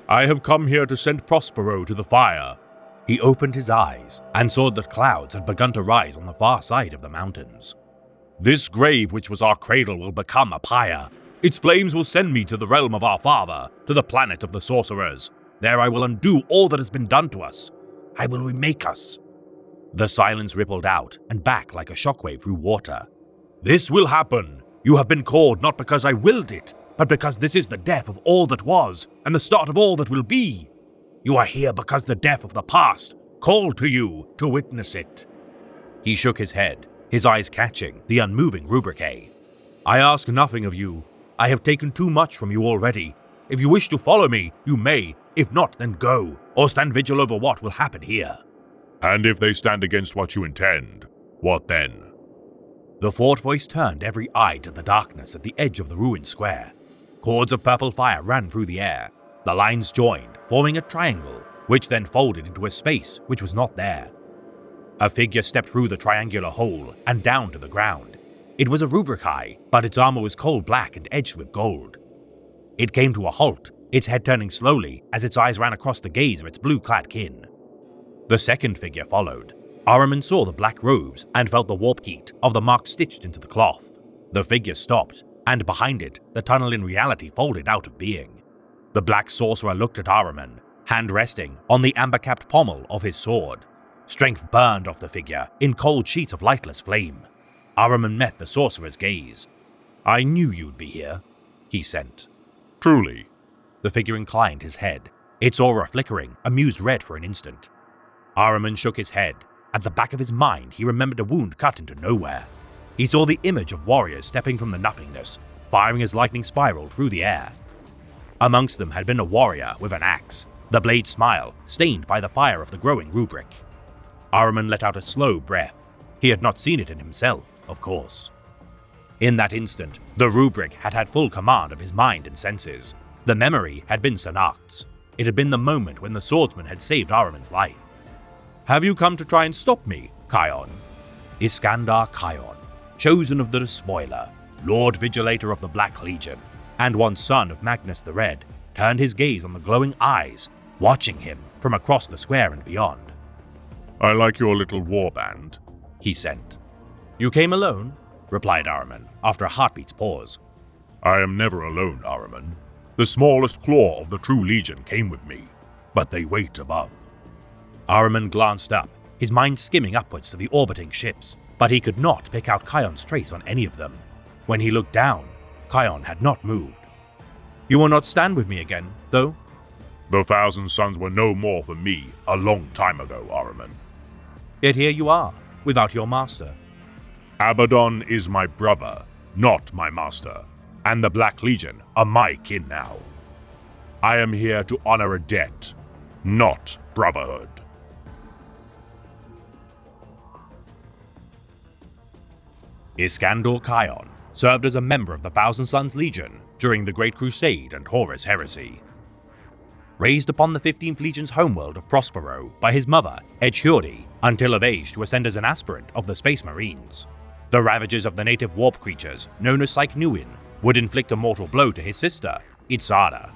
I have come here to send Prospero to the fire. He opened his eyes and saw that clouds had begun to rise on the far side of the mountains. This grave which was our cradle will become a pyre. Its flames will send me to the realm of our father, to the planet of the sorcerers. There I will undo all that has been done to us. I will remake us. The silence rippled out and back like a shockwave through water. This will happen. You have been called not because I willed it, but because this is the death of all that was and the start of all that will be. You are here because the death of the past called to you to witness it. He shook his head, his eyes catching the unmoving Rubrique. I ask nothing of you. I have taken too much from you already. If you wish to follow me, you may. If not, then go, or stand vigil over what will happen here. And if they stand against what you intend, what then? The fort voice turned every eye to the darkness at the edge of the ruined square. Cords of purple fire ran through the air. The lines joined, forming a triangle, which then folded into a space which was not there. A figure stepped through the triangular hole and down to the ground. It was a Rubrique, but its armor was coal black and edged with gold. It came to a halt, its head turning slowly as its eyes ran across the gaze of its blue-clad kin. The second figure followed. Ahriman saw the black robes and felt the warp heat of the mark stitched into the cloth. The figure stopped, and behind it, the tunnel in reality folded out of being. The black sorcerer looked at Ahriman, hand resting on the amber-capped pommel of his sword. Strength burned off the figure in cold sheets of lightless flame. Ahriman met the sorcerer's gaze. I knew you'd be here, he sent. Truly. The figure inclined his head, its aura flickering, amused red for an instant. Ahriman shook his head. At the back of his mind, he remembered a wound cut into nowhere. He saw the image of warriors stepping from the nothingness, firing as lightning spiraled through the air. Amongst them had been a warrior with an axe, the blade smile stained by the fire of the growing Rubrique. Ahriman let out a slow breath. He had not seen it in himself, of course. In that instant, the Rubrique had had full command of his mind and senses. The memory had been Sanact's. It had been the moment when the swordsman had saved Ahriman's life. Have you come to try and stop me, Kion? Iskandar Kion, chosen of the Despoiler, Lord Vigilator of the Black Legion, and once son of Magnus the Red, turned his gaze on the glowing eyes, watching him from across the square and beyond. I like your little warband, he sent. You came alone? Replied Ahriman, after a heartbeat's pause. I am never alone, Ahriman. The smallest claw of the true Legion came with me, but they wait above. Ahriman glanced up, his mind skimming upwards to the orbiting ships, but he could not pick out Kion's trace on any of them. When he looked down, Kion had not moved. You will not stand with me again, though? The Thousand Suns were no more for me a long time ago, Ahriman. Yet here you are, without your master. Abaddon is my brother, not my master, and the Black Legion are my kin now. I am here to honor a debt, not brotherhood. Iskandar Kion served as a member of the Thousand Suns Legion during the Great Crusade and Horus Heresy. Raised upon the 15th Legion's homeworld of Prospero by his mother, Edhjuri, until of age to ascend as an aspirant of the Space Marines, the ravages of the native warp creatures known as Psychnuin would inflict a mortal blow to his sister, Itzara.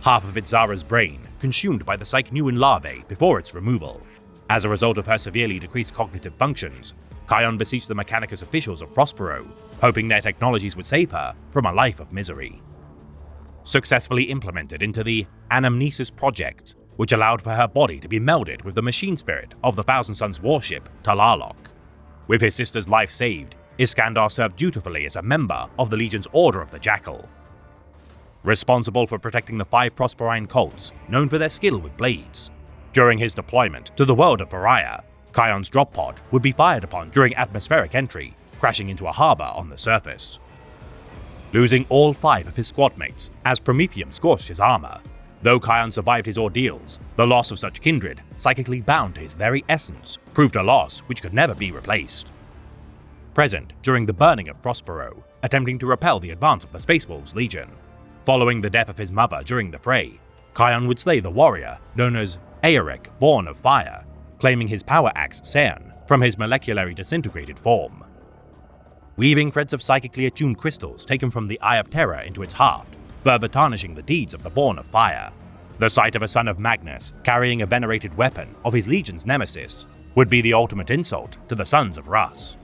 Half of Itzara's brain consumed by the Psychnuin larvae before its removal. As a result of her severely decreased cognitive functions, Kion beseeched the Mechanicus officials of Prospero, hoping their technologies would save her from a life of misery. Successfully implemented into the Anamnesis Project, which allowed for her body to be melded with the machine spirit of the Thousand Suns warship, Talalok. With his sister's life saved, Iskandar served dutifully as a member of the Legion's Order of the Jackal. Responsible for protecting the 5 Prosperine cults, known for their skill with blades. During his deployment to the world of Varia, Kion's drop pod would be fired upon during atmospheric entry, crashing into a harbor on the surface. Losing all 5 of his squad mates as Promethium scorched his armor. Though Kion survived his ordeals, the loss of such kindred, psychically bound to his very essence, proved a loss which could never be replaced. Present during the burning of Prospero, attempting to repel the advance of the Space Wolves Legion. Following the death of his mother during the fray, Kion would slay the warrior known as Aeric, born of fire, claiming his power axe Cern from his molecularly disintegrated form. Weaving threads of psychically attuned crystals taken from the Eye of Terror into its haft, further tarnishing the deeds of the Born of Fire. The sight of a son of Magnus carrying a venerated weapon of his legion's nemesis would be the ultimate insult to the sons of Russ.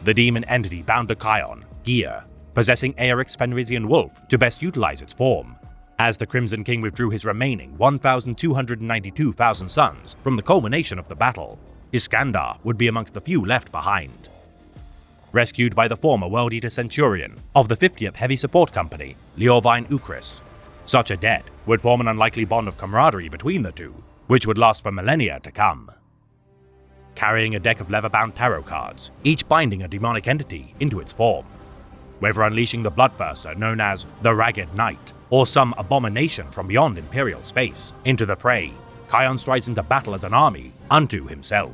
The demon entity bound to Kion, Gear, possessing Aeric's Fenrisian wolf to best utilize its form. As the Crimson King withdrew his remaining 1,292,000 sons from the culmination of the battle, Iskandar would be amongst the few left behind. Rescued by the former World Eater Centurion of the 50th Heavy Support Company, Leorvine Ukris, such a debt would form an unlikely bond of camaraderie between the two, which would last for millennia to come. Carrying a deck of leather-bound tarot cards, each binding a demonic entity into its form. Whether unleashing the Bloodthirster known as the Ragged Knight, or some abomination from beyond Imperial space, into the fray, Kion strides into battle as an army unto himself.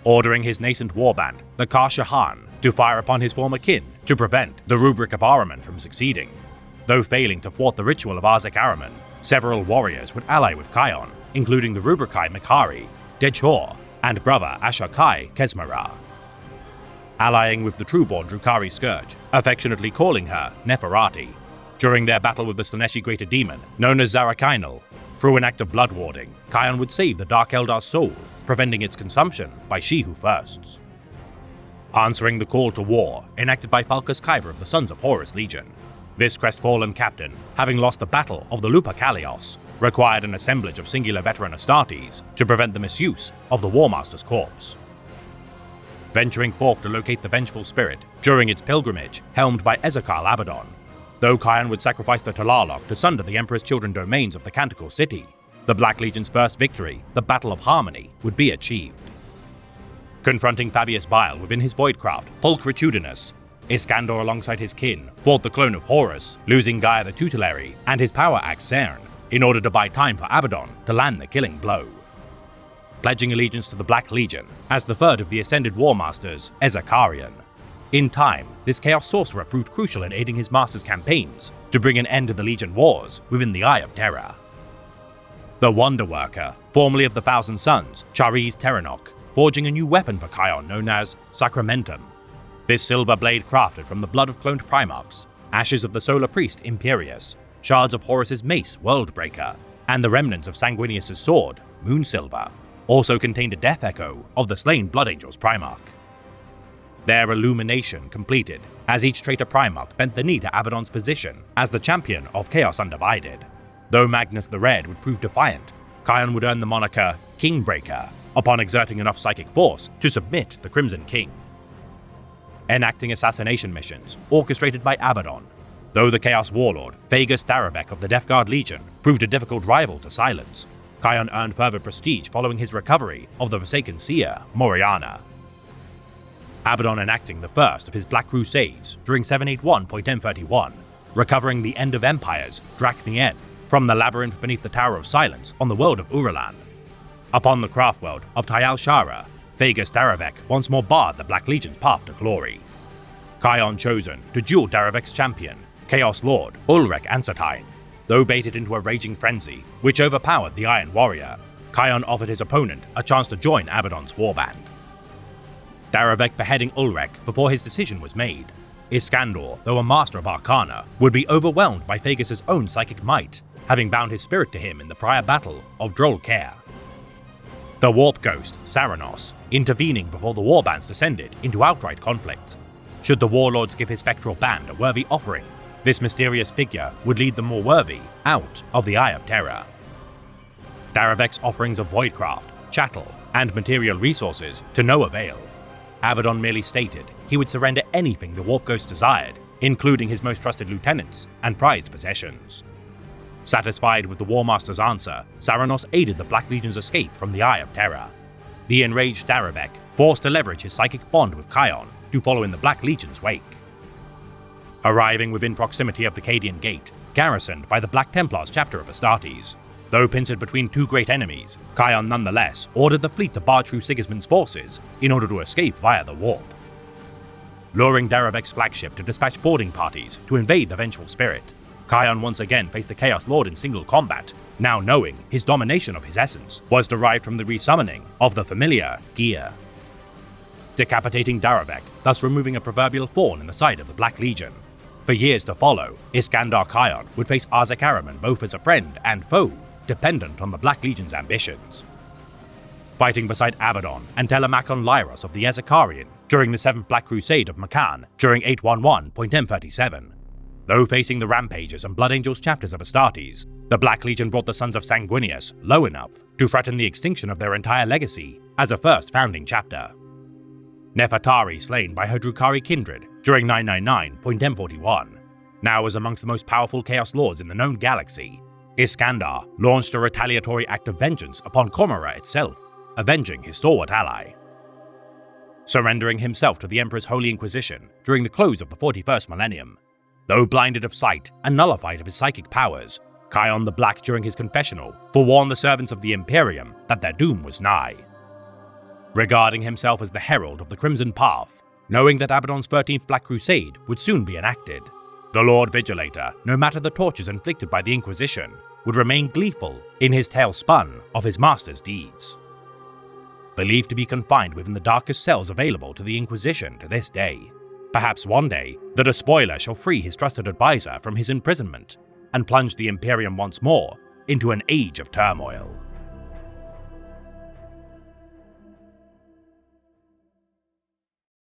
Ordering his nascent warband, the Kar Shahan, to fire upon his former kin to prevent the Rubric of Ahriman from succeeding. Though failing to thwart the ritual of Arzek Ahriman, several warriors would ally with Kion, including the Rubrikai Mikari, Dejhor, and brother Ashakai Kesmara. Allying with the Trueborn Drukhari Scourge, affectionately calling her Neferati, during their battle with the Slaaneshi Greater Demon, known as Zarakainal. Through an act of blood warding, Kion would save the Dark Eldar's soul, preventing its consumption by She Who Thirsts. Answering the call to war enacted by Falkus Kyber of the Sons of Horus Legion, this crestfallen captain, having lost the Battle of the Lupercalios, required an assemblage of singular veteran Astartes to prevent the misuse of the Warmaster's corpse. Venturing forth to locate the vengeful spirit during its pilgrimage, helmed by Ezekal Abaddon, though Kion would sacrifice the Talalok to sunder the Emperor's children domains of the Canticle City, the Black Legion's first victory, the Battle of Harmony, would be achieved. Confronting Fabius Bile within his Voidcraft, Pulchritudinous, Iskandar alongside his kin fought the clone of Horus, losing Gaia the Tutelary and his power axe Cern, in order to buy time for Abaddon to land the killing blow. Pledging allegiance to the Black Legion as the third of the Ascended War Masters, Ezekarian. In time, this Chaos Sorcerer proved crucial in aiding his master's campaigns to bring an end to the Legion wars within the Eye of Terror. The Wonder Worker, formerly of the Thousand Sons, Chariz Terranok, forging a new weapon for Kion known as Sacramentum. This silver blade crafted from the blood of cloned Primarchs, ashes of the Solar Priest Imperius, shards of Horus's mace Worldbreaker, and the remnants of Sanguinius' sword, Moonsilver, also contained a death echo of the slain Blood Angels Primarch. Their illumination completed, as each traitor Primarch bent the knee to Abaddon's position as the champion of Chaos Undivided. Though Magnus the Red would prove defiant, Kion would earn the moniker Kingbreaker upon exerting enough psychic force to submit the Crimson King. Enacting assassination missions orchestrated by Abaddon, though the Chaos Warlord, Vegas Daravek of the Death Guard Legion, proved a difficult rival to silence, Kion earned further prestige following his recovery of the Forsaken Seer, Moriana. Abaddon enacting the first of his Black Crusades during 781.M31, recovering the End of Empires, Draknien, from the labyrinth beneath the Tower of Silence on the world of Uralan. Upon the craft world of Tyal Shara, Vegas Daravek once more barred the Black Legion's path to glory. Kion chosen to duel Daravek's champion, Chaos Lord Ulrek Ansatine. Though baited into a raging frenzy, which overpowered the Iron Warrior, Kion offered his opponent a chance to join Abaddon's warband. Daravek beheading Ulrek before his decision was made. Iskandar, though a master of Arcana, would be overwhelmed by Phagus' own psychic might, having bound his spirit to him in the prior battle of Droll Care. The Warp Ghost, Saranos, intervening before the warbands descended into outright conflict. Should the Warlords give his spectral band a worthy offering, this mysterious figure would lead the more worthy out of the Eye of Terror. Daravek's offerings of Voidcraft, chattel, and material resources to no avail. Abaddon merely stated he would surrender anything the Warp Ghost desired, including his most trusted lieutenants and prized possessions. Satisfied with the War Master's answer, Saranos aided the Black Legion's escape from the Eye of Terror. The enraged Daravek forced to leverage his psychic bond with Kion to follow in the Black Legion's wake. Arriving within proximity of the Cadian Gate, garrisoned by the Black Templars chapter of Astartes. Though pincered between two great enemies, Kion nonetheless ordered the fleet to barge through Sigismund's forces in order to escape via the warp. Luring Daravek's flagship to dispatch boarding parties to invade the vengeful spirit, Kion once again faced the Chaos Lord in single combat, now knowing his domination of his essence was derived from the resummoning of the familiar Gear. Decapitating Daravek, thus removing a proverbial thorn in the side of the Black Legion, For years to follow, Iskandar Khayan would face Arzek Ahriman both as a friend and foe, dependent on the Black Legion's ambitions. Fighting beside Abaddon and Telemachon Lyros of the Ezekarian during the 7th Black Crusade of Makan during 811.M37. Though facing the Rampages and Blood Angels chapters of Astartes, the Black Legion brought the Sons of Sanguinius low enough to threaten the extinction of their entire legacy as a first founding chapter. Nefertari slain by her Drukhari kindred during 999.M41. Now as amongst the most powerful Chaos Lords in the known galaxy, Iskandar launched a retaliatory act of vengeance upon Cormorra itself, avenging his stalwart ally. Surrendering himself to the Emperor's Holy Inquisition during the close of the 41st millennium, though blinded of sight and nullified of his psychic powers, Khayan the Black during his confessional forewarned the servants of the Imperium that their doom was nigh. Regarding himself as the herald of the Crimson Path, knowing that Abaddon's 13th Black Crusade would soon be enacted, the Lord Vigilator, no matter the tortures inflicted by the Inquisition, would remain gleeful in his tale spun of his master's deeds. Believed to be confined within the darkest cells available to the Inquisition to this day, perhaps one day the Despoiler shall free his trusted advisor from his imprisonment and plunge the Imperium once more into an age of turmoil.